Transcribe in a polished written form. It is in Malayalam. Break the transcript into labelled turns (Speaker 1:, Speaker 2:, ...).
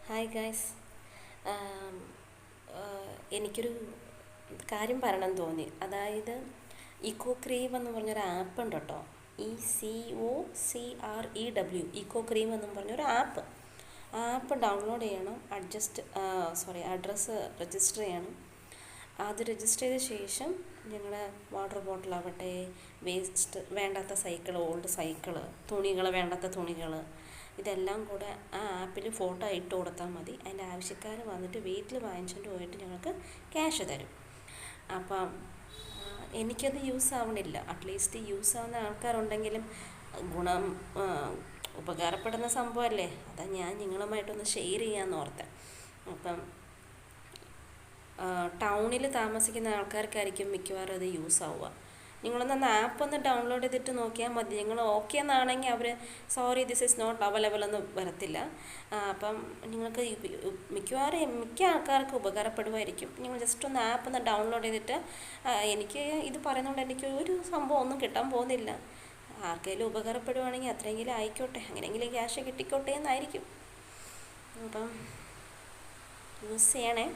Speaker 1: Hi guys. എനിക്കൊരു കാര്യം പറയണമെന്ന് തോന്നി. അതായത് ഇക്കോ ക്രീം എന്ന് പറഞ്ഞൊരു ആപ്പ് ഉണ്ട് കേട്ടോ. ECOCREW ഇക്കോ ക്രീം എന്നും പറഞ്ഞൊരു ആപ്പ് ഡൗൺലോഡ് ചെയ്യണം. അഡ്രസ്സ് രജിസ്റ്റർ ചെയ്യണം. അത് രജിസ്റ്റർ ചെയ്ത ശേഷം ഞങ്ങളുടെ വാട്ടർ ബോട്ടിലാവട്ടെ, വേസ്റ്റ് വേണ്ടാത്ത ഓൾഡ് സൈക്കിള്, വേണ്ടാത്ത തുണികൾ, ഇതെല്ലാം കൂടെ ആ ആപ്പിൽ ഫോട്ടോ ഇട്ട് കൊടുത്താൽ മതി. അതിൻ്റെ ആവശ്യക്കാർ വന്നിട്ട് വീട്ടിൽ വാങ്ങിച്ചുകൊണ്ട് പോയിട്ട് ഞങ്ങൾക്ക് ക്യാഷ് തരും. അപ്പം എനിക്കത് യൂസ് ആവണില്ല. അറ്റ്ലീസ്റ്റ് യൂസ് ആവുന്ന ആൾക്കാരുണ്ടെങ്കിലും ഗുണം ഉപകാരപ്പെടുന്ന സംഭവമല്ലേ, അതാ ഞാൻ നിങ്ങളുമായിട്ടൊന്ന് ഷെയർ ചെയ്യാമെന്ന് ഓർത്തേ. അപ്പം ടൗണിൽ താമസിക്കുന്ന ആൾക്കാർക്കായിരിക്കും മിക്കവാറും അത് യൂസ് ആവുക. നിങ്ങളൊന്ന് ആപ്പ് ഒന്ന് ഡൗൺലോഡ് ചെയ്തിട്ട് നോക്കിയാൽ മതി. നിങ്ങൾ ഓക്കെ എന്നാണെങ്കിൽ അവർ sorry this is not available എന്ന് വരത്തില്ല. അപ്പം നിങ്ങൾക്ക് മിക്ക ആൾക്കാർക്കും ഉപകാരപ്പെടുമായിരിക്കും. നിങ്ങൾ ജസ്റ്റ് ഒന്ന് ആപ്പ് ഒന്ന് ഡൗൺലോഡ് ചെയ്തിട്ട്, എനിക്ക് ഇത് പറയുന്നതുകൊണ്ട് എനിക്ക് ഒരു സംഭവം ഒന്നും കിട്ടാൻ പോകുന്നില്ല. ആർക്കെങ്കിലും ഉപകാരപ്പെടുവാണെങ്കിൽ അത്രയെങ്കിലും ആയിക്കോട്ടെ, അങ്ങനെയെങ്കിലും ക്യാഷ് കിട്ടിക്കോട്ടെ എന്നായിരിക്കും. അപ്പം യൂസ് ചെയ്യണേ.